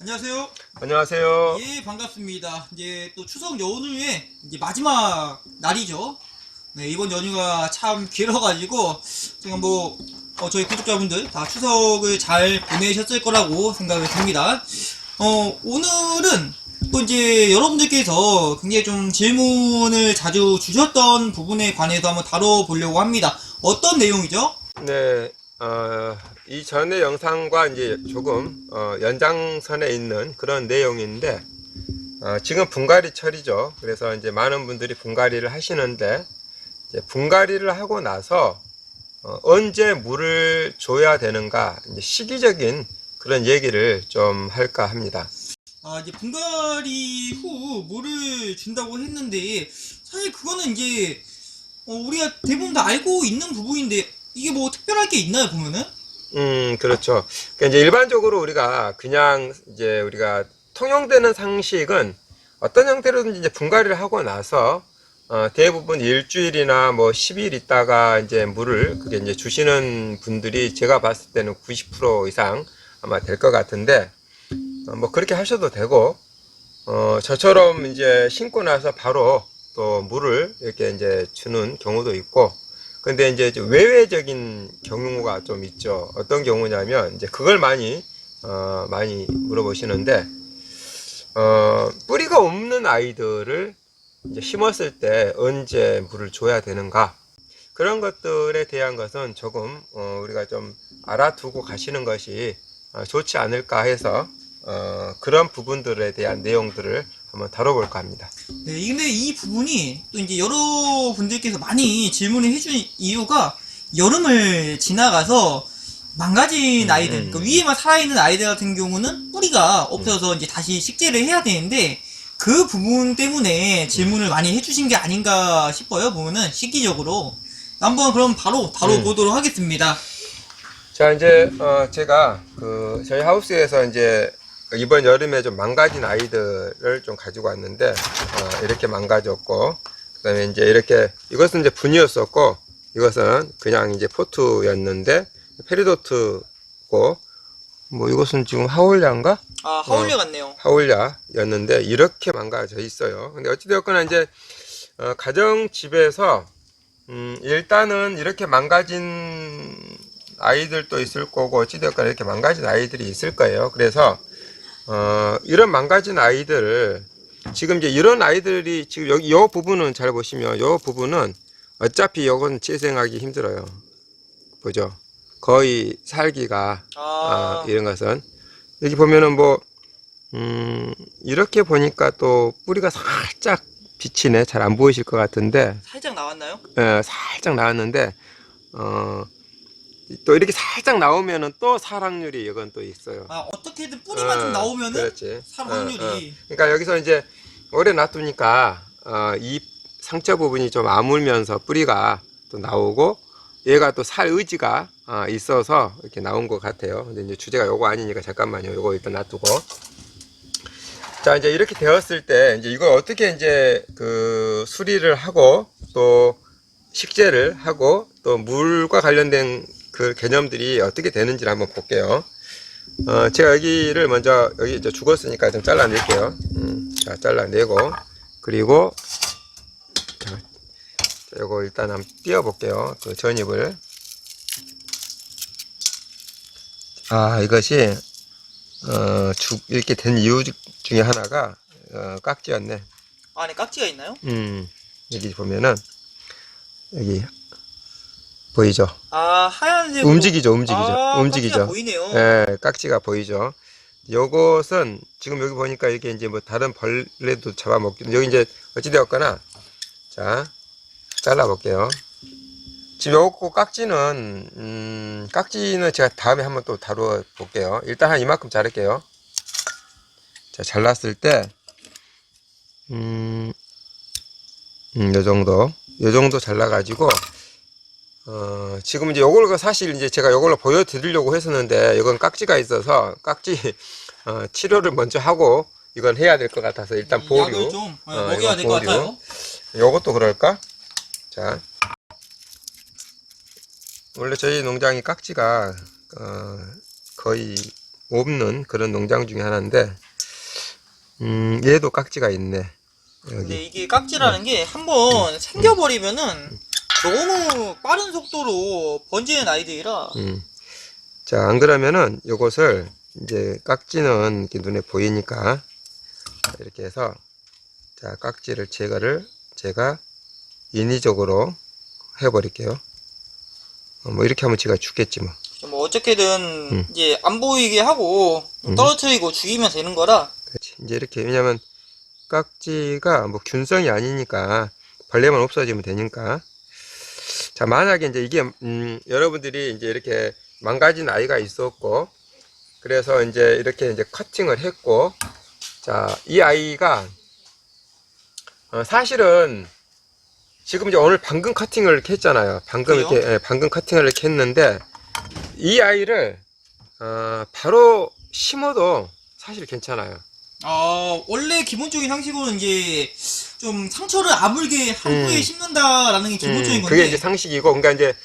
안녕하세요. 안녕하세요. 예, 반갑습니다. 이제 또 추석 연휴의 이제 마지막 날이죠. 네, 이번 연휴가 참 길어가지고, 제가 저희 구독자분들 다 추석을 잘 보내셨을 거라고 생각이 듭니다. 오늘은 또 이제 여러분들께서 굉장히 좀 질문을 자주 주셨던 부분에 관해서 한번 다뤄보려고 합니다. 어떤 내용이죠? 네, 이전의 영상과 이제 조금 연장선에 있는 그런 내용인데, 지금 분갈이철이죠. 그래서 이제 많은 분들이 분갈이를 하시는데, 이제 분갈이를 하고 나서 언제 물을 줘야 되는가, 이제 시기적인 그런 얘기를 좀 할까 합니다. 이제 분갈이 후 물을 준다고 했는데, 사실 그거는 이제, 우리가 대부분 다 알고 있는 부분인데, 이게 뭐 특별할 게 있나요, 보면은? 그렇죠. 그러니까 이제 일반적으로 우리가 통용되는 상식은 어떤 형태로든지 이제 분갈이를 하고 나서 대부분 일주일이나 뭐 10일 있다가 이제 물을 그게 이제 주시는 분들이 제가 봤을 때는 90% 이상 아마 될 것 같은데, 뭐 그렇게 하셔도 되고, 저처럼 이제 심고 나서 바로 또 물을 이렇게 이제 주는 경우도 있고, 근데 이제 외외적인 경우가 좀 있죠. 어떤 경우냐면, 이제 그걸 많이 물어보시는데, 뿌리가 없는 아이들을 이제 심었을 때 언제 물을 줘야 되는가? 그런 것들에 대한 것은 조금, 우리가 좀 알아두고 가시는 것이 좋지 않을까 해서, 그런 부분들에 대한 내용들을 한번 다뤄볼까 합니다. 네, 근데 이 부분이 또 이제 여러분들께서 많이 질문을 해준 이유가 여름을 지나가서 망가진 아이들, 그러니까 위에만 살아있는 아이들 같은 경우는 뿌리가 없어서 이제 다시 식재를 해야 되는데 그 부분 때문에 질문을 많이 해주신 게 아닌가 싶어요, 보면은 시기적으로. 한번 그럼 바로 다뤄보도록 하겠습니다. 자, 이제, 제가, 저희 하우스에서 이제, 이번 여름에 좀 망가진 아이들을 좀 가지고 왔는데, 이렇게 망가졌고, 그 다음에 이제 이것은 이제 분이었었고, 이것은 그냥 이제 포트였는데, 페리도트고, 뭐 이것은 지금 하올야인가? 하울려 같네요. 하올야였는데, 이렇게 망가져 있어요. 근데 어찌되었거나 이제, 가정집에서, 일단은 이렇게 망가진 아이들도 있을 거고 어찌되었거나 이렇게 망가진 아이들이 있을 거예요. 그래서 이런 망가진 아이들을 지금 이제 이런 아이들이 지금 여기 요 부분은 잘 보시면 요 부분은 어차피 요건 재생하기 힘들어요. 보죠. 거의 살기가 이런 것은 여기 보면은 뭐 이렇게 보니까 또 뿌리가 살짝 비치네. 잘 안 보이실 것 같은데 살짝 나왔나요? 살짝 나왔는데 또 이렇게 살짝 나오면은 또 살 확률이 이건 또 있어요. 어떻게든 뿌리만 좀 나오면은 그렇지. 살 확률이. 그러니까 여기서 이제 오래 놔두니까 이 상처 부분이 좀 아물면서 뿌리가 또 나오고 얘가 또 살 의지가 있어서 이렇게 나온 것 같아요. 근데 이제 주제가 요거 아니니까 잠깐만요. 요거 일단 놔두고. 자, 이제 이렇게 되었을 때 이제 이걸 어떻게 이제 수리를 하고 또 식재를 하고 또 물과 관련된 그 개념들이 어떻게 되는지를 한번 볼게요. 제가 여기를 먼저 여기 이제 죽었으니까 좀 잘라낼게요. 자, 잘라내고 그리고 자, 이거 일단 한번 띄워 볼게요. 그 전입을. 이것이 이렇게 된 이유 중에 하나가 깍지였네. 안에 깍지가 있나요? 여기 보면은 여기 보이죠? 하얀색 움직이죠. 깍지가 보이네요. 예, 깍지가 보이죠. 요것은 지금 여기 보니까 이게 이제 뭐 다른 벌레도 잡아먹기도 여기 이제 어찌되었거나 자 잘라 볼게요. 지금 요거 깍지는 제가 다음에 한번 또 다루어 볼게요. 일단 한 이만큼 자를게요. 자, 잘랐을 때 요 정도 잘라가지고 지금 이제 요걸 사실 이제 제가 요걸로 보여드리려고 했었는데 이건 깍지가 있어서 깍지 치료를 먼저 하고 이건 해야 될 것 같아서 일단 보류. 약을 좀 먹여야 될 것 같아요. 요것도 그럴까? 자, 원래 저희 농장이 깍지가 거의 없는 그런 농장 중에 하나인데, 얘도 깍지가 있네. 근데 여기. 이게 깍지라는 게 한번 생겨버리면은 너무 빠른 속도로 번지는 아이들이라. 자, 안 그러면은 요것을 이제 깍지는 이렇게 눈에 보이니까 이렇게 해서, 자, 깍지를 제가 인위적으로 해버릴게요. 뭐 이렇게 하면 제가 죽겠지 뭐. 뭐 어떻게든 이제 안 보이게 하고 떨어뜨리고 죽이면 되는 거라. 그렇지. 이제 이렇게, 왜냐면 깍지가 뭐 균성이 아니니까 벌레만 없어지면 되니까. 자, 만약에 이제 이게 여러분들이 이제 이렇게 망가진 아이가 있었고, 그래서 이제 이렇게 이제 커팅을 했고, 자, 이 아이가 사실은 지금 이제 오늘 방금 커팅을 이렇게 했잖아요. 방금 그래요? 이렇게 방금 커팅을 이렇게 했는데, 이 아이를 바로 심어도 사실 괜찮아요. 원래 기본적인 상식으로는 이제 좀 상처를 아물게 한 후에 심는다라는 게 기본적인 건데. 그게 이제 상식이고, 그러니까 이제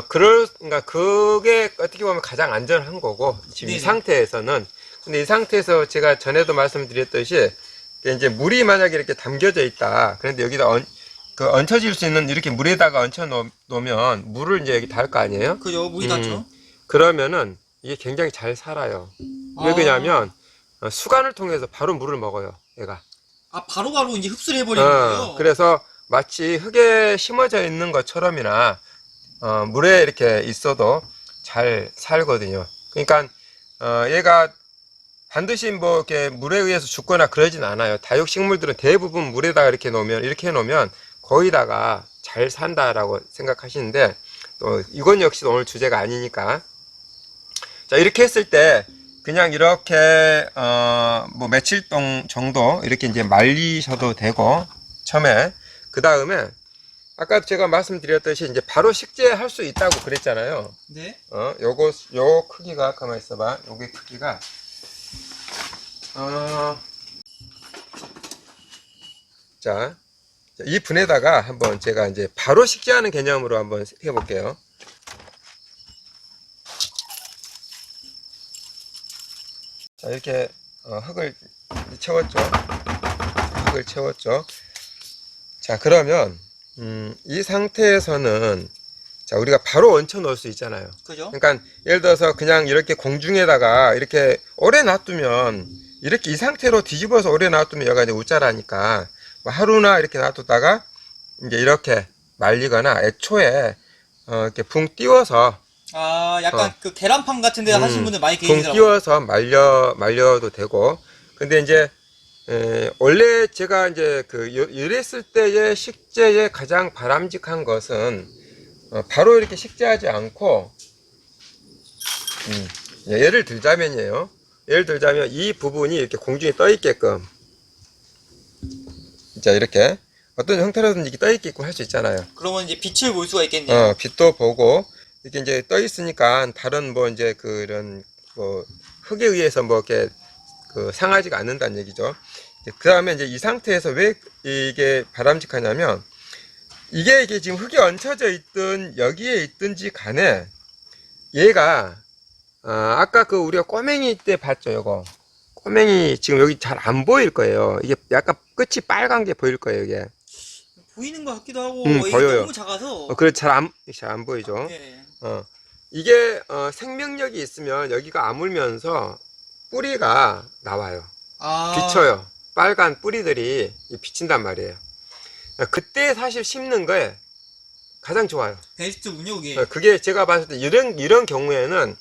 그러니까 그게 어떻게 보면 가장 안전한 거고, 지금 이 네네. 상태에서는. 근데 이 상태에서 제가 전에도 말씀드렸듯이, 이제 물이 만약에 이렇게 담겨져 있다. 그런데 여기다 얹혀질 수 있는, 이렇게 물에다가 얹혀 놓으면 물을 이제 여기 닿을 거 아니에요? 그죠, 물이 닿죠. 그러면은 이게 굉장히 잘 살아요. 왜 그러냐면 수간을 통해서 바로 물을 먹어요, 얘가. 바로바로 이제 흡수를 해버리는 거예요. 그래서 마치 흙에 심어져 있는 것처럼이나 물에 이렇게 있어도 잘 살거든요. 그러니까 얘가 반드시 뭐 이렇게 물에 의해서 죽거나 그러진 않아요. 다육식물들은 대부분 물에다가 이렇게 해놓으면 거기다가 잘 산다라고 생각하시는데, 또 이건 역시 오늘 주제가 아니니까. 자, 이렇게 했을 때 그냥 이렇게 뭐 며칠 정도 이렇게 이제 말리셔도 되고, 처음에. 그 다음에 아까 제가 말씀드렸듯이 이제 바로 식재할 수 있다고 그랬잖아요. 네. 요 크기가, 가만히 있어봐. 요게 크기가 자, 이 분에다가 한번 제가 이제 바로 식재하는 개념으로 한번 해볼게요. 자, 이렇게 흙을 채웠죠. 흙을 채웠죠. 자, 그러면 이 상태에서는, 자, 우리가 바로 얹혀 놓을 수 있잖아요. 그죠? 그러니까 예를 들어서 그냥 이렇게 공중에다가 이렇게 오래 놔두면, 이렇게 이 상태로 뒤집어서 오래 놔두면 얘가 이제 웃자라니까 뭐 하루나 이렇게 놔뒀다가 이제 이렇게 말리거나, 애초에 이렇게 붕 띄워서, 약간 그 계란판 같은 데 하신 분들 많이 붕 계시더라고요. 띄워서 말려도 되고. 근데 이제 원래 제가 이제 이랬을 때의 식재의 가장 바람직한 것은 바로 이렇게 식재하지 않고, 예를 들자면요. 예를 들자면 이 부분이 이렇게 공중에 떠 있게끔, 자, 이렇게 어떤 형태로든지 이렇게 떠 있게끔 할 수 있잖아요. 그러면 이제 빛을 볼 수가 있겠네요. 빛도 보고, 이렇게 이제 떠 있으니까 다른 뭐 이제 그런 뭐 흙에 의해서 뭐 이렇게 상하지가 않는다는 얘기죠. 그 다음에 이제 이 상태에서 왜 이게 바람직하냐면, 이게 지금 흙에 얹혀져 있든 여기에 있든지 간에 얘가 아까 우리가 꼬맹이 때 봤죠, 요거. 꼬맹이 지금 여기 잘 안 보일 거예요. 이게 약간 끝이 빨간 게 보일 거예요, 이게. 보이는 것 같기도 하고 이게 보여요. 너무 작아서. 그래, 잘 안 보이죠. 네. 이게 생명력이 있으면 여기가 아물면서 뿌리가 나와요. 비쳐요. 빨간 뿌리들이 비친단 말이에요. 그때 사실 심는 거에 가장 좋아요. 베스트군요, 그게. 그게 제가 봤을 때 이런 경우에는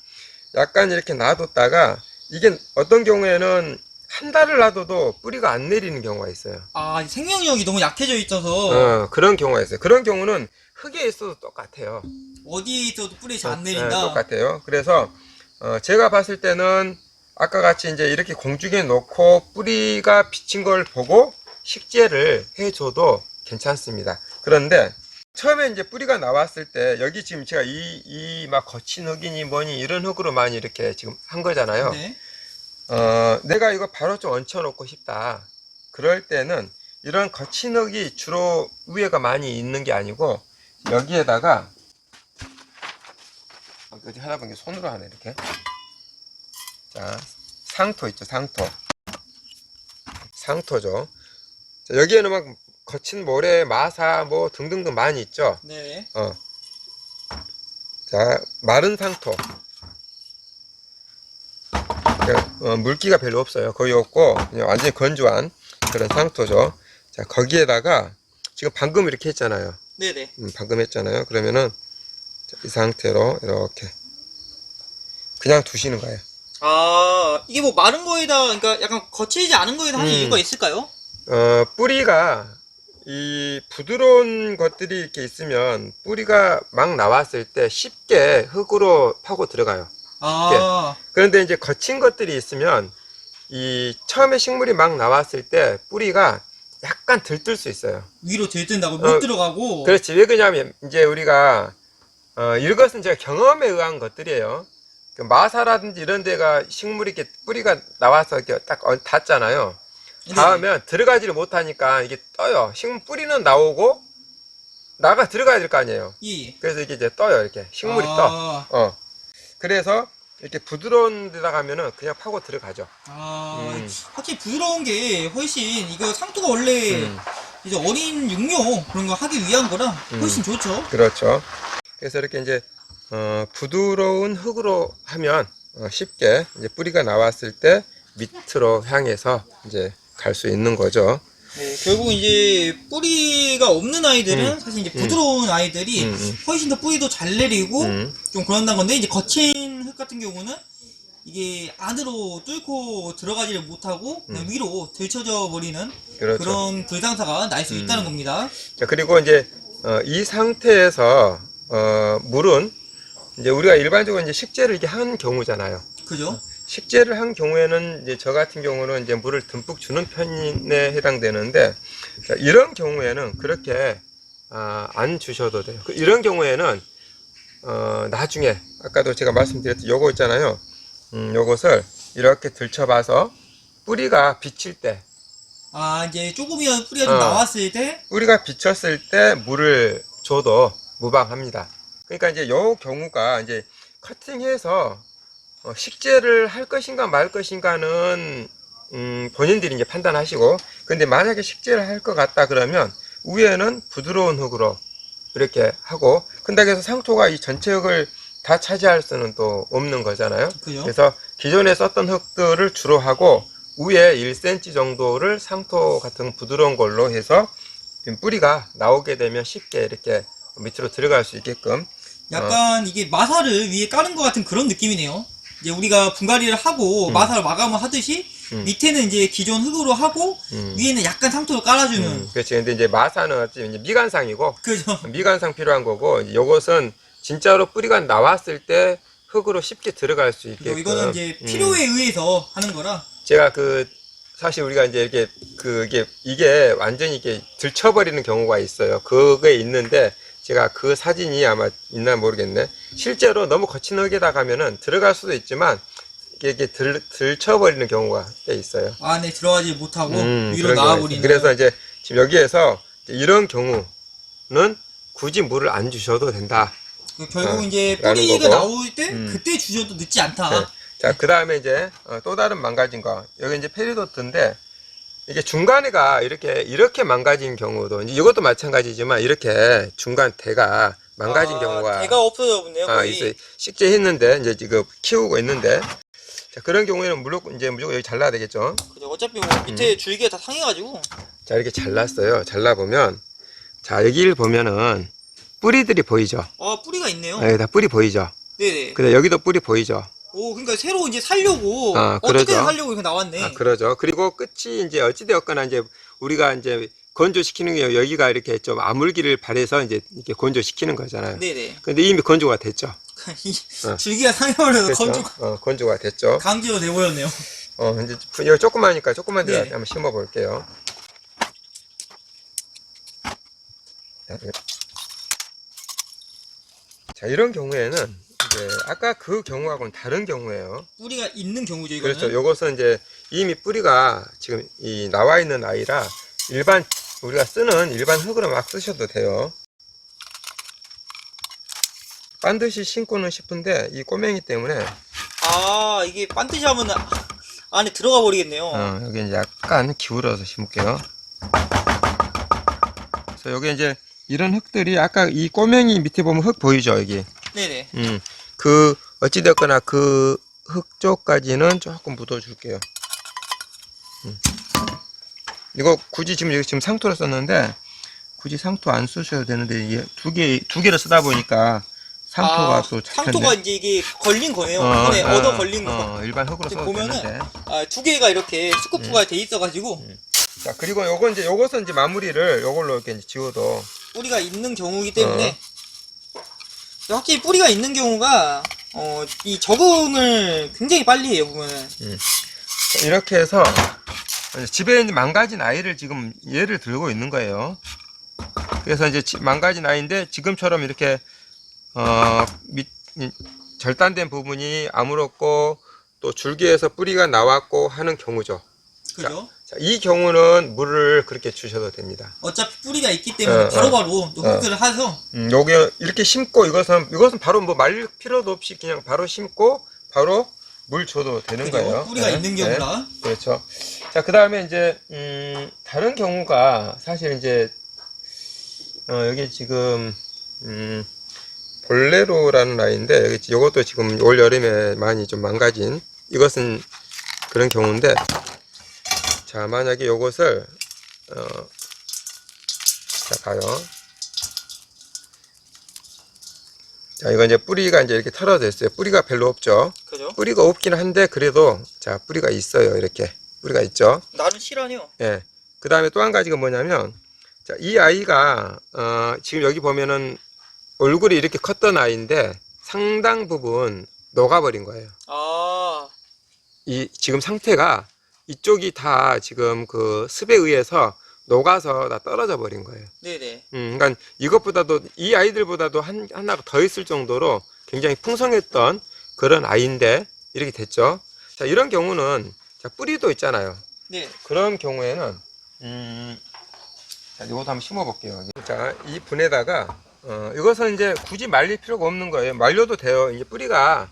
약간 이렇게 놔뒀다가, 이게 어떤 경우에는 한 달을 놔둬도 뿌리가 안 내리는 경우가 있어요. 생명력이 너무 약해져 있어서 그런 경우가 있어요. 그런 경우는 흙에 있어도 똑같아요. 어디에 있어도 뿌리 잘 안 내린다. 똑같아요. 그래서 제가 봤을 때는 아까 같이 이제 이렇게 공중에 놓고 뿌리가 비친 걸 보고 식재를 해줘도 괜찮습니다. 그런데 처음에 이제 뿌리가 나왔을 때, 여기 지금 제가 이 막 거친 흙이니 뭐니 이런 흙으로 많이 이렇게 지금 한 거잖아요. 네. 내가 이거 바로 좀 얹혀 놓고 싶다. 그럴 때는 이런 거친 흙이 주로 위에가 많이 있는 게 아니고, 여기에다가 어디 하다 보니까 손으로 하네, 이렇게. 자, 상토 있죠, 상토. 상토죠. 자, 여기에는 막 거친 모래, 마사 뭐 등등등 많이 있죠. 네. 자, 마른 상토. 물기가 별로 없어요. 거의 없고 그냥 완전히 건조한 그런 상토죠. 자, 거기에다가 지금 방금 이렇게 했잖아요. 네네. 방금 했잖아요. 그러면은 이 상태로 이렇게 그냥 두시는 거예요. 아, 이게 뭐 마른 거에다, 그러니까 약간 거칠지 않은 거에다 하는 이유가 있을까요? 뿌리가 이 부드러운 것들이 이렇게 있으면 뿌리가 막 나왔을 때 쉽게 흙으로 파고 들어가요. 아, 그런데 이제 거친 것들이 있으면 이 처음에 식물이 막 나왔을 때 뿌리가 약간 들뜰 수 있어요. 위로 들뜬다고 못 들어가고. 그렇지. 왜 그러냐면 이제 우리가 이것은 제가 경험에 의한 것들이에요. 그 마사라든지 이런 데가 식물이 이렇게 뿌리가 나와서 이렇게 딱 닿잖아요. 닿으면 들어가지를 못하니까 이게 떠요. 식물 뿌리는 나오고 나가 들어가야 될 거 아니에요. 예. 그래서 이게 이제 떠요. 이렇게 식물이 떠. 그래서 이렇게 부드러운 데다 가면은 그냥 파고 들어가죠. 확실히 부드러운 게 훨씬, 이거 상토가 원래 이제 어린 육묘 그런 거 하기 위한 거라 훨씬 좋죠. 그렇죠. 그래서 이렇게 이제 부드러운 흙으로 하면 쉽게 이제 뿌리가 나왔을 때 밑으로 향해서 이제 갈 수 있는 거죠. 네, 결국 이제 뿌리가 없는 아이들은 사실 이제 부드러운 아이들이 훨씬 더 뿌리도 잘 내리고 좀 그런다는 건데, 이제 거친 흙 같은 경우는 이게 안으로 뚫고 들어가지를 못하고 그냥 위로 들쳐져 버리는 그렇죠. 그런 불상사가 날 수 있다는 겁니다. 자, 그리고 이제 이 상태에서 물은 이제 우리가 일반적으로 이제 식재를 이렇게 한 경우잖아요. 그죠? 식재를 한 경우에는 이제 저 같은 경우는 이제 물을 듬뿍 주는 편에 해당되는데, 자, 이런 경우에는 그렇게 안 주셔도 돼요. 이런 경우에는 나중에 아까도 제가 말씀드렸던 요거 있잖아요. 요것을 이렇게 들쳐봐서 뿌리가 비칠 때, 이제 조금이라도 뿌리가 좀 나왔을 때, 뿌리가 비쳤을 때 물을 줘도 무방합니다. 그러니까 이제 요 경우가 이제 커팅해서 식재를 할 것인가 말 것인가는 본인들이 이제 판단하시고, 근데 만약에 식재를 할 것 같다 그러면 위에는 부드러운 흙으로 이렇게 하고, 근데 그래서 상토가 이 전체 흙을 다 차지할 수는 또 없는 거잖아요. 그죠? 그래서 기존에 썼던 흙들을 주로 하고 위에 1cm 정도를 상토 같은 부드러운 걸로 해서 뿌리가 나오게 되면 쉽게 이렇게 밑으로 들어갈 수 있게끔 약간 이게 마사를 위에 까는 것 같은 그런 느낌이네요. 이제 우리가 분갈이를 하고 마사를 마감을 하듯이 밑에는 이제 기존 흙으로 하고 위에는 약간 상토를 깔아주는. 그렇지. 근데 이제 마사는 어찌 이제 미관상이고, 그죠? 미관상 필요한 거고, 이것은 진짜로 뿌리가 나왔을 때 흙으로 쉽게 들어갈 수 있게끔. 이거는 이제 필요에 의해서 하는 거라. 제가 사실 우리가 이제 이게 완전히 이게 들쳐버리는 경우가 있어요. 그게 있는데, 제가 그 사진이 아마 있나 모르겠네. 실제로 너무 거친 흙에다 가면은 들어갈 수도 있지만, 이게 들쳐버리는 경우가 꽤 있어요. 안에 들어가지 못하고 위로 나와버리는. 그래서 이제 지금 여기에서 이런 경우는 굳이 물을 안 주셔도 된다. 결국 이제 뿌리가 나올 때 그때 주셔도 늦지 않다. 네. 자, 그 다음에 이제 또 다른 망가진 거. 여기 이제 페리도트인데, 이게 중간에가 이렇게 망가진 경우도, 이제 이것도 마찬가지지만 이렇게 중간 대가 망가진 경우가 대가 없어져 버네요. 있어요. 식재 했는데 이제 지금 키우고 있는데, 자, 그런 경우에는 무조건 여기 잘라야 되겠죠. 그죠. 어차피 뭐 밑에 줄기가 다 상해가지고. 자, 이렇게 잘랐어요. 잘라보면, 자, 여기를 보면은 뿌리들이 보이죠. 뿌리가 있네요. 여기 다 뿌리 보이죠. 네네. 근데 여기도 뿌리 보이죠. 그러니까 새로 이제 살려고 그러죠. 어떻게 살려고 이렇게 나왔네. 그러죠. 그리고 끝이 이제 어찌되었거나 이제 우리가 이제 건조시키는 게 여기가 이렇게 좀 아물기를 바래서 이제 이렇게 건조시키는 거잖아요. 네네. 근데 이미 건조가 됐죠. 줄기가 상해버려서 그렇죠. 건조가 됐죠. 강제로 돼버렸네요. 이제 이거 조그마니까 조그만 데다 네. 한번 심어 볼게요. 자, 이런 경우에는 이제 아까 그 경우하고는 다른 경우예요. 뿌리가 있는 경우죠, 이거는. 그렇죠. 요것은 이제 이미 뿌리가 지금 나와 있는 아이라 우리가 쓰는 일반 흙으로 막 쓰셔도 돼요. 반드시 심고는 싶은데 이 꼬맹이 때문에 아, 이게 반드시 하면 안에 들어가 버리겠네요. 여기 이제 약간 기울어서 심을게요. 그래서 여기 이제 이런 흙들이 아까 이 꼬맹이 밑에 보면 흙 보이죠, 여기. 네네. 그 어찌됐거나 그 흙 쪽까지는 조금 묻어줄게요. 이거 굳이 지금 여기 지금 상토를 썼는데 굳이 상토 안 쓰셔도 되는데 이게 두 개를 쓰다 보니까 상토가 또 잡혔네. 상토가 이제 이게 걸린 거네요. 이번에 얻어 걸린 거. 일반 흙으로 지금 써도 보면은 되는데. 두 개가 이렇게 스쿠프가 돼 있어가지고 자, 그리고 요것은 이제 마무리를 요걸로 이렇게 이제 지워도. 뿌리가 있는 경우이기 때문에 확실히 뿌리가 있는 경우가 이 적응을 굉장히 빨리 해요. 보면은 이렇게 해서 집에 있는 망가진 아이를 지금 얘를 들고 있는 거예요. 그래서 이제 망가진 아이인데 지금처럼 이렇게 절단된 부분이 아물었고 또 줄기에서 뿌리가 나왔고 하는 경우죠. 그죠? 자, 이 경우는 물을 그렇게 주셔도 됩니다. 어차피 뿌리가 있기 때문에 바로바로 흙들을 해서 요게 이렇게 심고 이것은 바로 뭐 말릴 필요도 없이 그냥 바로 심고 바로 물 줘도 되는 그죠? 거예요. 뿌리가 있는 경우라. 그렇죠. 자, 그 다음에 이제 다른 경우가 사실 이제 여기 지금 볼레로라는 아이인데 여기 이것도 지금 올 여름에 많이 좀 망가진 이것은 그런 경우인데, 자, 만약에 요것을 자, 봐요. 자, 이거 이제 뿌리가 이제 이렇게 털어져 있어요. 뿌리가 별로 없죠. 그죠? 뿌리가 없긴 한데 그래도 자, 뿌리가 있어요. 이렇게 뿌리가 있죠. 나는 실하네요. 예. 그 다음에 또 한 가지가 뭐냐면, 자, 이 아이가 지금 여기 보면은 얼굴이 이렇게 컸던 아이인데 상당 부분 녹아버린 거예요. 이 지금 상태가 이쪽이 다 지금 그 습에 의해서 녹아서 다 떨어져 버린 거예요. 네네. 그러니까 이것보다도 이 아이들보다도 하나가 더 있을 정도로 굉장히 풍성했던 그런 아이인데 이렇게 됐죠. 자, 이런 경우는 자, 뿌리도 있잖아요. 네. 그런 경우에는 자, 이것도 한번 심어 볼게요. 자, 이 분에다가 이것은 이제 굳이 말릴 필요가 없는 거예요. 말려도 돼요. 이제 뿌리가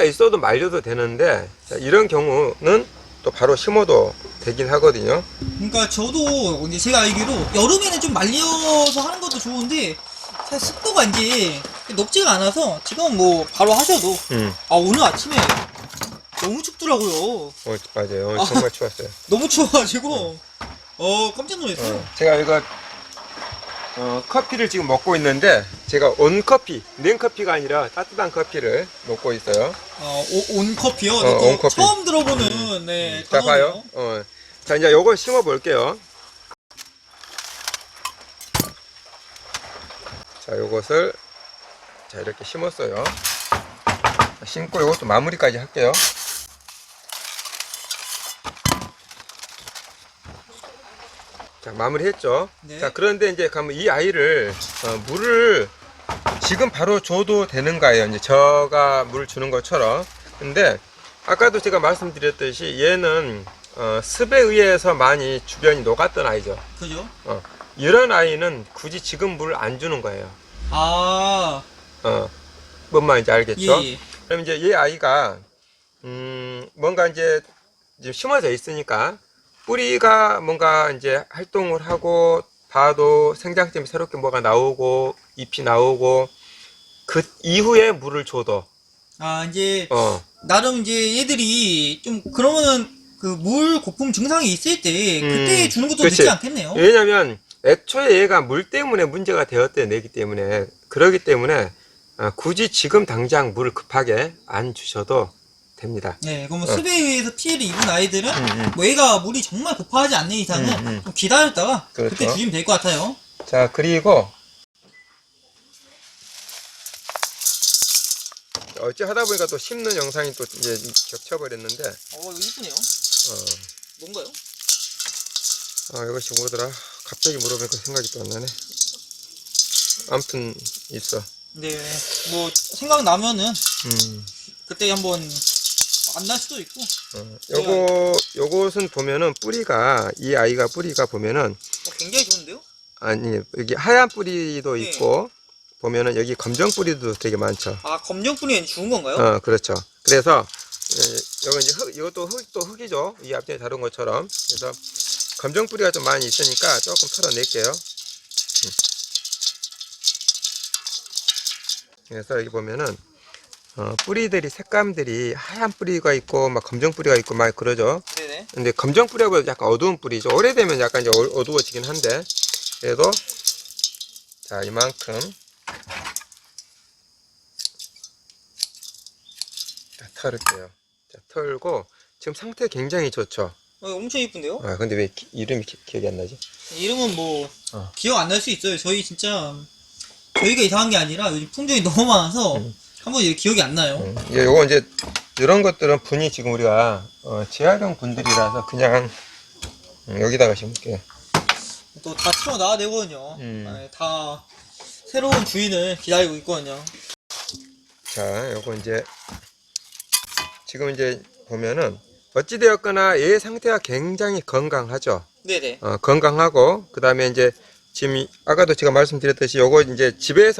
있어도 말려도 되는데, 자, 이런 경우는 또 바로 심어도 되긴 하거든요. 그러니까 저도 이제 제가 알기로 여름에는 좀 말려서 하는 것도 좋은데 사실 습도가 이제 높지가 않아서 지금 뭐 바로 하셔도 오늘 아침에 너무 춥더라고요. 맞아요. 오늘 정말 추웠어요. 너무 추워가지고 깜짝 놀랐어요. 제가 이거 커피를 지금 먹고 있는데 제가 온커피, 냉커피가 아니라 따뜻한 커피를 먹고 있어요. 온커피요? 온커피. 처음 들어보는 자, 단어네요. 봐요. 자, 이제 요걸 심어 볼게요. 자, 요것을 자, 이렇게 심었어요. 심고 요것도 마무리까지 할게요. 자, 마무리 했죠. 네. 자, 그런데 이제 가면 이 아이를 물을 지금 바로 줘도 되는가요? 이제 저가 물 주는 것처럼. 근데 아까도 제가 말씀드렸듯이 얘는 습에 의해서 많이 주변이 녹았던 아이죠. 그죠? 이런 아이는 굳이 지금 물 안 주는 거예요. 뭔 말인지 알겠죠? 예. 그럼 이제 이 아이가 뭔가 이제 지금 심어져 있으니까 뿌리가 뭔가 이제 활동을 하고 봐도 생장점이 새롭게 뭐가 나오고 잎이 나오고 그 이후에 물을 줘도 이제 나름 이제 얘들이 좀 그러면은 그 물 고품 증상이 있을 때 그때 주는 것도 그치. 늦지 않겠네요. 왜냐면 애초에 얘가 물 때문에 문제가 되었던 애기 때문에 그러기 때문에 굳이 지금 당장 물을 급하게 안 주셔도 됩니다. 네, 그럼 습에 의해서 피해를 입은 아이들은 뭐 얘가 물이 정말 급하지 않는 이상은 좀 기다렸다가 그렇죠. 그때 주시면 될 것 같아요. 자, 그리고 어찌 하다 보니까 또 심는 영상이 또 이제 겹쳐버렸는데 이거 이쁘네요. 뭔가요? 이것이 뭐더라? 갑자기 물어보니까 생각이 또 안 나네. 아무튼 있어. 네, 뭐 생각나면은 그때 한번 만날 수도 있고. 요것은 보면은 뿌리가 이 아이가 뿌리가 보면은 굉장히 좋은데요? 아니 여기 하얀 뿌리도 네. 있고 보면은 여기 검정 뿌리도 되게 많죠. 아, 검정 뿌리는 죽은 건가요? 그렇죠. 그래서 이거 이제 이것도 흙이죠. 이 앞전에 다룬 것처럼. 그래서 검정 뿌리가 좀 많이 있으니까 조금 털어낼게요. 그래서 여기 보면은 뿌리들이 색감들이 하얀 뿌리가 있고 막 검정 뿌리가 있고 막 그러죠. 네네. 근데 검정 뿌리가 약간 어두운 뿌리죠. 오래되면 약간 이제 어두워지긴 한데 그래도 자 이만큼 자, 털을게요. 자, 털고 지금 상태 굉장히 좋죠. 엄청 이쁜데요? 아 근데 왜 이름이 기억이 안 나지? 이름은 뭐 어. 기억 안 날 수 있어요. 저희 진짜 저희가 이상한 게 아니라 요즘 품종이 너무 많아서 한번 기억이 안 나요. 요거 이제 이런 것들은 분이 지금 우리가 재활용 분들이라서 그냥 여기다가 심을게요. 또 다 튀어나와야 되거든요. 다 새로운 주인을 기다리고 있거든요. 자, 요거 이제 지금 이제 보면은 어찌되었거나 얘 상태가 굉장히 건강하죠. 네네. 건강하고 그 다음에 이제 지금 아까도 제가 말씀드렸듯이 요거 이제 집에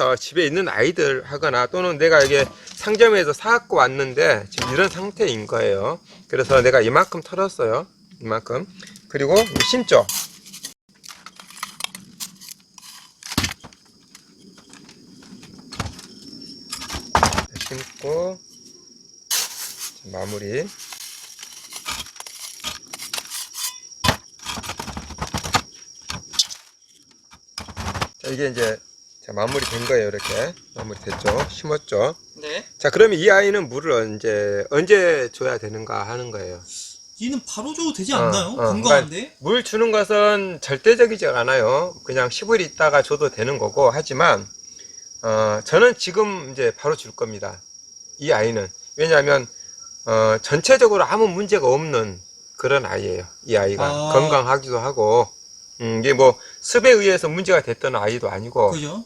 있는 아이들 하거나 또는 내가 이게 상점에서 사갖고 왔는데 지금 이런 상태인 거예요. 그래서 내가 이만큼 털었어요. 이만큼. 그리고 심죠. 심고 마무리. 자, 이게 이제 마무리 된 거예요. 이렇게 마무리 됐죠. 심었죠. 네. 자, 그러면 이 아이는 물을 언제 줘야 되는가 하는 거예요. 얘는 바로 줘도 되지 않나요? 건강한데? 그러니까 물 주는 것은 절대적이지 않아요. 그냥 10일 있다가 줘도 되는 거고 하지만 저는 지금 이제 바로 줄 겁니다. 이 아이는. 왜냐하면 전체적으로 아무 문제가 없는 그런 아이예요. 이 아이가 건강하기도 하고 이게 뭐 습에 의해서 문제가 됐던 아이도 아니고 그죠?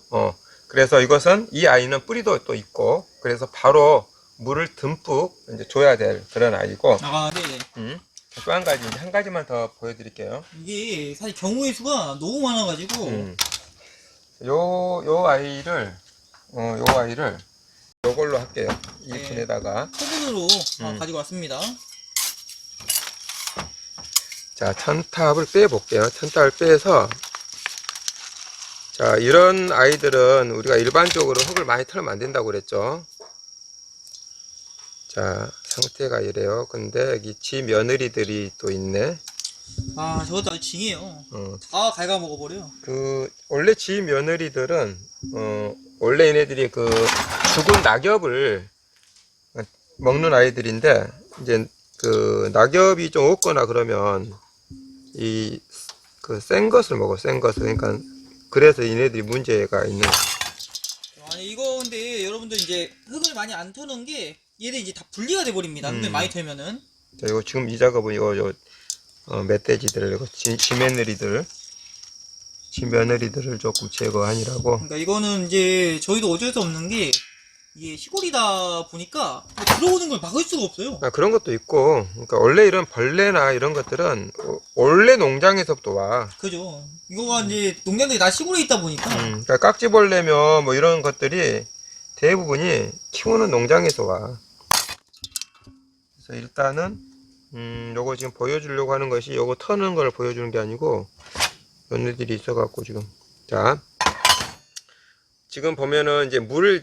그래서 이것은 이 아이는 뿌리도 또 있고 그래서 바로 물을 듬뿍 이제 줘야 될 그런 아이고. 아, 네네. 또 한 가지, 이제 한 가지만 더 보여드릴게요. 이게 사실 경우의 수가 너무 많아가지고 요 아이를 요걸로 할게요. 이 분에다가 화분으로 가지고 왔습니다. 자, 천탑을 빼볼게요. 천탑을 빼서 자, 이런 아이들은 우리가 일반적으로 흙을 많이 털면 안 된다고 그랬죠. 자, 상태가 이래요. 근데 여기 지 며느리들이 또 있네. 아, 저것도 아주 징해요. 다 갉아먹어버려요. 원래 지 며느리들은 원래 얘네들이 죽은 낙엽을 먹는 아이들인데 이제 낙엽이 좀 없거나 그러면 센 것을 먹어. 센 것을. 그러니까 그래서 얘네들이 문제가 있는. 아니, 이거 근데 여러분들 이제 흙을 많이 안 터는 게 얘들 이제 다 분리가 돼 버립니다. 흙을 많이 털면은. 자, 이거 지금 이 작업은 이거 멧돼지들, 이거 지며느리들을 조금 제거하니라고. 그러니까 이거는 이제 저희도 어쩔 수 없는 게 이게 시골이다 보니까 들어오는 걸 막을 수가 없어요. 그런 것도 있고, 그러니까 원래 이런 벌레나 이런 것들은 원래 농장에서부터 와. 그죠. 이거가 이제 농장들이 다 시골에 있다 보니까. 그러니까 깍지벌레며 뭐 이런 것들이 대부분이 키우는 농장에서 와. 그래서 일단은 요거 지금 보여주려고 하는 것이 요거 터는 걸 보여주는 게 아니고 얘네들이 있어갖고 자. 지금 보면은 이제 물을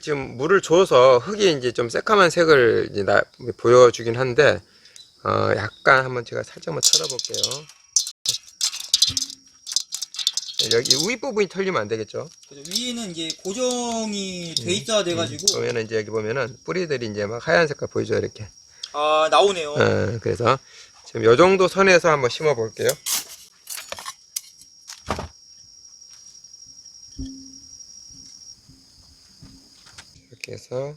줘서 흙이 이제 좀 새까만 색을 이제 보여주긴 한데, 약간 한번 제가 살짝만 털어볼게요. 여기 윗부분이 털리면 안 되겠죠? 그죠. 위에는 이제 고정이 돼 있어야 돼가지고. 그러면은 이제 여기 보면은 뿌리들이 이제 막 하얀 색깔 보이죠, 이렇게. 아, 나오네요. 그래서 지금 요 정도 선에서 한번 심어 볼게요. 이렇게 해서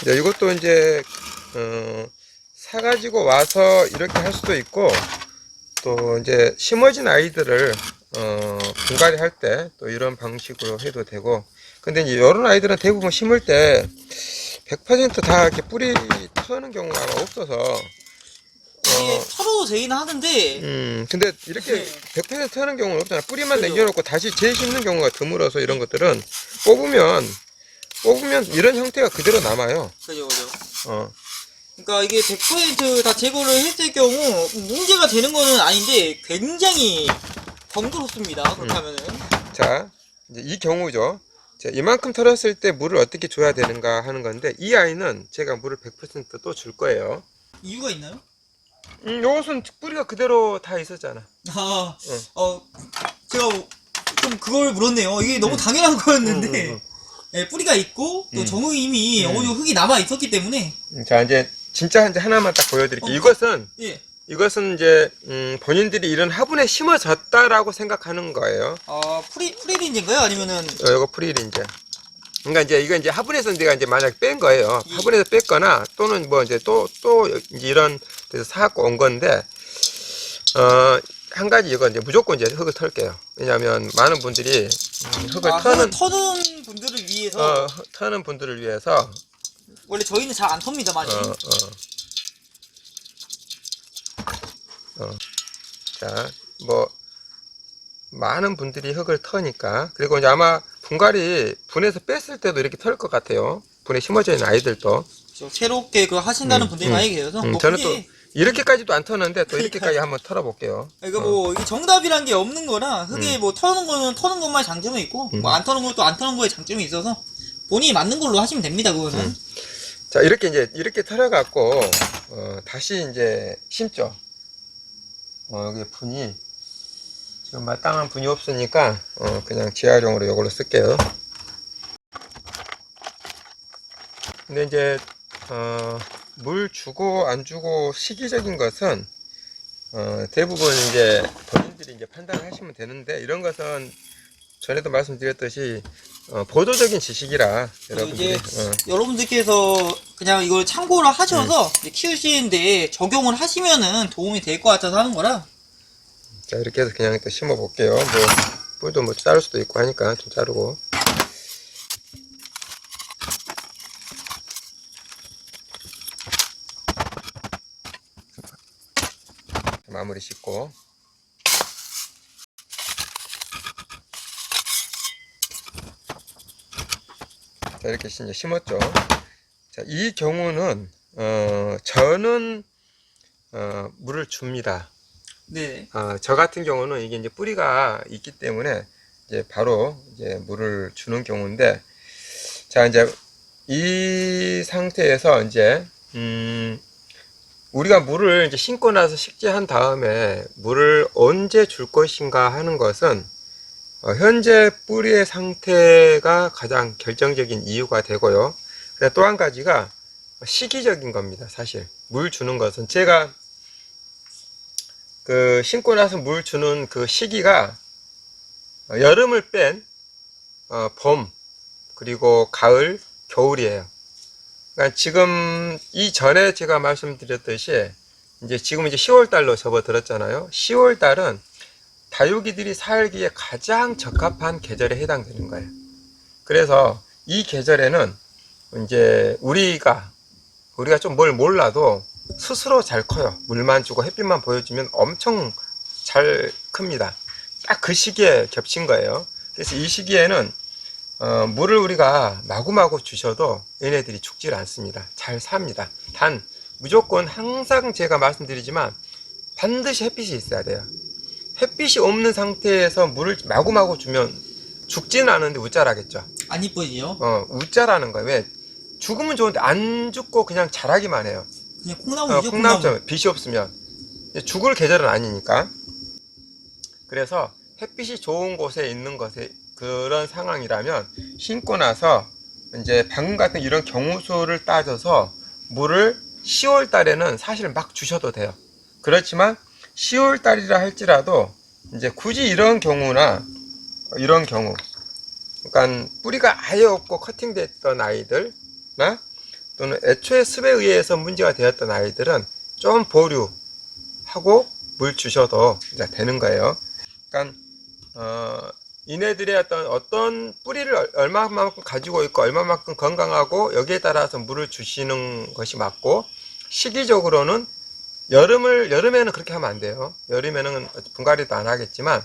이것도 이제 사가지고 와서 이렇게 할 수도 있고 또 이제 심어진 아이들을 분갈이 할 때 또 이런 방식으로 해도 되고. 근데 이제 이런 아이들은 대부분 심을 때 100% 다 이렇게 뿌리 터는 경우가 없어서 이게 털어도 되긴 하는데 근데 이렇게 네. 100% 하는 경우는 없잖아. 뿌리만 그죠. 남겨놓고 다시 재심는 경우가 드물어서 이런 것들은 뽑으면 이런 형태가 그대로 남아요. 그죠, 그죠. 어. 그러니까 이게 100%다 제거를 했을 경우 문제가 되는 거는 아닌데 굉장히 번거롭습니다. 그렇게 하면은. 자, 이제 이 경우죠. 자, 이만큼 털었을 때 물을 어떻게 줘야 되는가 하는 건데, 이 아이는 제가 물을 100%또 줄 거예요. 이유가 있나요? 요것은 뿌리가 그대로 다 있었잖아. 아, 제가 좀 그걸 물었네요. 이게 너무 당연한 거였는데, 예, 뿌리가 있고, 또 정흙이 이미 어느 정도 흙이 남아 있었기 때문에, 자, 이제 진짜 이제 하나만 딱 보여드릴게요. 예. 이것은 이제 본인들이 이런 화분에 심어졌다라고 생각하는 거예요. 프리린지인가요? 아니면은, 이거 프리린제. 그러니까 이제 이거 이제 화분에서 내가 이제 만약 뺀 거예요. 화분에서 뺐거나 또는 뭐 이제 또 이제 이런 데서 사갖고 온 건데, 한 가지 이거 이제 무조건 이제 흙을 털게요. 왜냐하면 많은 분들이 흙을 터는 분들을 위해서, 터는 분들을 위해서 원래 저희는 잘 안 텁니다, 많이. 자, 뭐 많은 분들이 흙을 터니까. 그리고 이제 아마 분갈이 분에서 뺐을 때도 이렇게 털 것 같아요. 분에 심어져 있는 아이들도. 새롭게 그거 하신다는 분들이 많이 계셔서, 뭐 저는 그게, 또 이렇게까지도 안 터는데 또 이렇게까지 한번 털어볼게요. 그러니까 뭐 이게 정답이란 게 없는 거라 흙에 뭐 터는 거는 터는 것만 장점이 있고 뭐 안 터는 것도 안 터는 거에 장점이 있어서 본인이 맞는 걸로 하시면 됩니다. 그거는. 자, 이렇게 털어갖고 다시 이제 심죠. 여기 분이 지금 마땅한 분이 없으니까 그냥 재활용으로 이걸로 쓸게요. 근데 이제 물 주고 안 주고 시기적인 것은 대부분 이제 본인들이 이제 판단을 하시면 되는데, 이런 것은 전에도 말씀드렸듯이 보조적인 지식이라 여러분들이 여러분들께서 그냥 이걸 참고를 하셔서 이제 키우시는데 적용을 하시면은 도움이 될 것 같아서 하는 거라. 자, 이렇게 해서 그냥 또 심어 볼게요. 뭐 뿔도 뭐 자를 수도 있고 하니까 좀 자르고. 마무리 씻고. 자, 이렇게 이제 심었죠. 자, 이 경우는 저는 물을 줍니다. 네. 저 같은 경우는 이게 이제 뿌리가 있기 때문에 이제 바로 이제 물을 주는 경우인데, 자, 이제 이 상태에서 이제 우리가 물을 이제 심고 나서 식재한 다음에 물을 언제 줄 것인가 하는 것은 현재 뿌리의 상태가 가장 결정적인 이유가 되고요. 또 한 가지가 시기적인 겁니다. 사실 물 주는 것은 제가 그 심고 나서 물 주는 그 시기가 여름을 뺀 봄, 그리고 가을, 겨울이에요. 그러니까 지금 이전에 제가 말씀드렸듯이 이제 지금 이제 10월 달로 접어들었잖아요. 10월 달은 다육이들이 살기에 가장 적합한 계절에 해당되는 거예요. 그래서 이 계절에는 이제 우리가 좀 뭘 몰라도 스스로 잘 커요. 물만 주고 햇빛만 보여주면 엄청 잘 큽니다. 딱 그 시기에 겹친 거예요. 그래서 이 시기에는 물을 우리가 마구마구 주셔도 얘네들이 죽질 않습니다. 잘 삽니다. 단 무조건 항상 제가 말씀드리지만 반드시 햇빛이 있어야 돼요. 햇빛이 없는 상태에서 물을 마구마구 주면 죽지는 않은데 웃자라겠죠. 안 이쁘지요? 웃자라는 거예요. 왜? 죽으면 좋은데 안 죽고 그냥 자라기만 해요. 그냥 콩나물이죠. 콩나물처럼 빛이 없으면 죽을 계절은 아니니까. 그래서 햇빛이 좋은 곳에 있는 것에 그런 상황이라면 심고 나서 이제 방금 같은 이런 경우수를 따져서 물을 10월 달에는 사실 막 주셔도 돼요. 그렇지만 10월 달이라 할지라도 이제 굳이 이런 경우나 이런 경우, 그러니까 뿌리가 아예 없고 커팅됐던 아이들나 또는 애초에 습에 의해서 문제가 되었던 아이들은 좀 보류하고 물 주셔도 이제 되는 거예요. 그러니까 이네들의 어떤 뿌리를 얼마만큼 가지고 있고 얼마만큼 건강하고 여기에 따라서 물을 주시는 것이 맞고, 시기적으로는 여름에는 그렇게 하면 안 돼요. 여름에는 분갈이도 안 하겠지만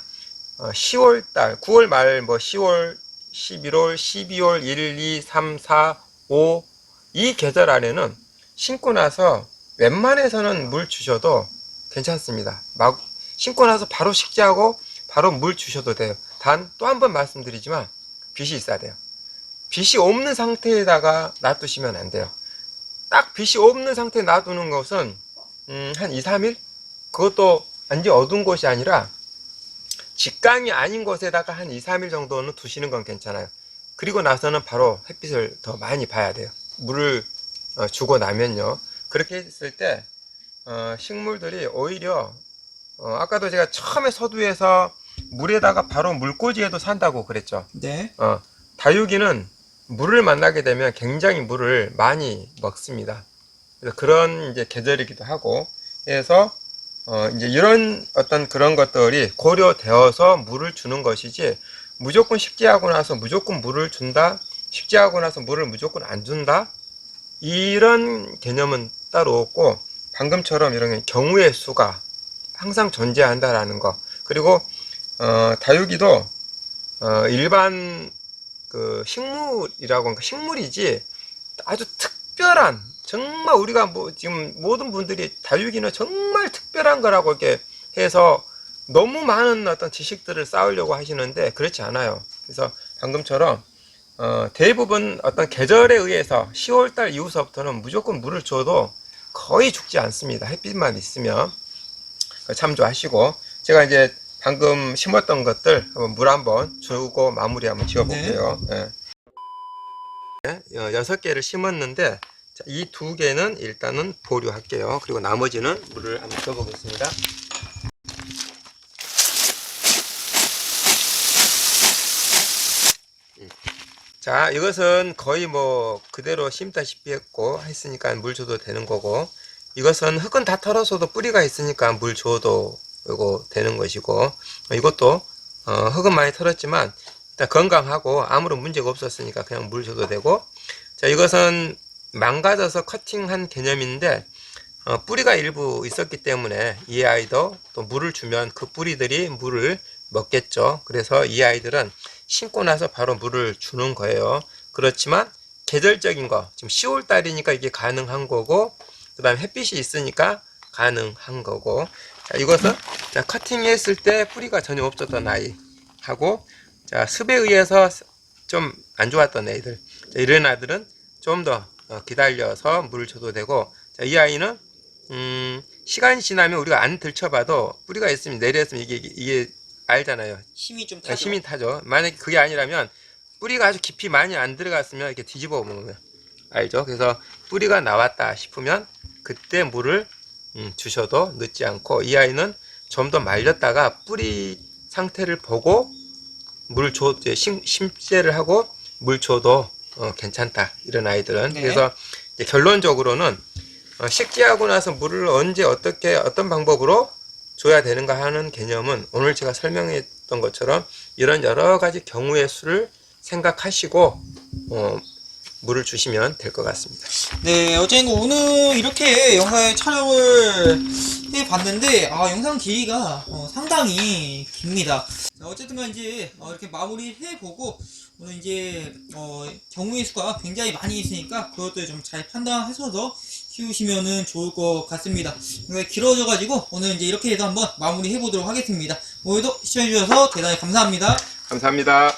10월달, 9월 말, 뭐 10월, 11월, 12월, 1, 2, 3, 4, 5 이 계절 안에는 심고 나서 웬만해서는 물 주셔도 괜찮습니다. 막 심고 나서 바로 식재하고 바로 물 주셔도 돼요. 단 또 한 번 말씀드리지만 빛이 있어야 돼요. 빛이 없는 상태에다가 놔두시면 안 돼요. 딱 빛이 없는 상태에 놔두는 것은 한 2, 3일? 그것도 완전 어두운 곳이 아니라 직광이 아닌 곳에다가 한 2, 3일 정도는 두시는 건 괜찮아요. 그리고 나서는 바로 햇빛을 더 많이 봐야 돼요. 물을 주고 나면요. 그렇게 했을 때 식물들이 오히려 아까도 제가 처음에 서두에서 물에다가 바로 물꽂이에도 산다고 그랬죠. 네. 다육이는 물을 만나게 되면 굉장히 물을 많이 먹습니다. 그래서 그런 이제 계절이기도 하고 해서 이제 이런 어떤 그런 것들이 고려되어서 물을 주는 것이지 무조건 식재하고 나서 무조건 물을 준다, 식재하고 나서 물을 무조건 안 준다, 이런 개념은 따로 없고 방금처럼 이런 경우의 수가 항상 존재한다라는 거. 그리고 다육이도 일반 그 식물이라고 하니까 식물이지 아주 특별한, 정말 우리가 뭐 지금 모든 분들이 다육이는 정말 특별한 거라고 이렇게 해서 너무 많은 어떤 지식들을 쌓으려고 하시는데 그렇지 않아요. 그래서 방금처럼 대부분 어떤 계절에 의해서 10월달 이후서부터는 무조건 물을 줘도 거의 죽지 않습니다. 햇빛만 있으면 참조하시고, 제가 이제 방금 심었던 것들 물 한번 주고 마무리 한번 지어 볼게요. 네. 네, 6개를 심었는데 이 2개는 일단은 보류할게요. 그리고 나머지는 물을 한번 줘 보겠습니다. 자, 이것은 거의 뭐 그대로 심다시피 했으니까 물 줘도 되는 거고, 이것은 흙은 다 털어서도 뿌리가 있으니까 물 줘도 이거 되는 것이고, 이것도 흙은 많이 털었지만 일단 건강하고 아무런 문제가 없었으니까 그냥 물 줘도 되고, 자, 이것은 망가져서 커팅한 개념인데 뿌리가 일부 있었기 때문에 이 아이도 또 물을 주면 그 뿌리들이 물을 먹겠죠. 그래서 이 아이들은 심고 나서 바로 물을 주는 거예요. 그렇지만 계절적인 거, 지금 10월 달이니까 이게 가능한 거고, 그 다음에 햇빛이 있으니까 가능한 거고, 자, 이것은 자, 커팅했을 때 뿌리가 전혀 없었던 아이 하고, 자, 습에 의해서 좀 안 좋았던 애들, 자, 이런 아이들은 좀 더 기다려서 물을 줘도 되고, 자, 이 아이는 시간이 지나면 우리가 안 들춰봐도 뿌리가 있으면 내렸으면 이게 알잖아요. 힘이 좀 타죠. 힘이 타죠. 만약에 그게 아니라면 뿌리가 아주 깊이 많이 안 들어갔으면 이렇게 뒤집어 보면 알죠. 그래서 뿌리가 나왔다 싶으면 그때 물을 주셔도 늦지 않고, 이 아이는 좀 더 말렸다가 뿌리 상태를 보고 물 줘, 심재를 하고 물 줘도 괜찮다, 이런 아이들은. 네. 그래서 이제 결론적으로는 식재하고 나서 물을 언제 어떻게 어떤 방법으로 줘야 되는가 하는 개념은 오늘 제가 설명했던 것처럼 이런 여러 가지 경우의 수를 생각하시고 물을 주시면 될 것 같습니다. 네, 어쨌든 오늘 이렇게 영상의 촬영을 해봤는데, 영상 길이가 상당히 깁니다. 자, 어쨌든 이제 이렇게 마무리 해보고, 오늘 이제 경우의 수가 굉장히 많이 있으니까 그것들 좀 잘 판단하셔서 키우시면은 좋을 것 같습니다. 길어져가지고 오늘 이제 이렇게 해서 한번 마무리 해보도록 하겠습니다. 오늘도 시청해주셔서 대단히 감사합니다. 감사합니다.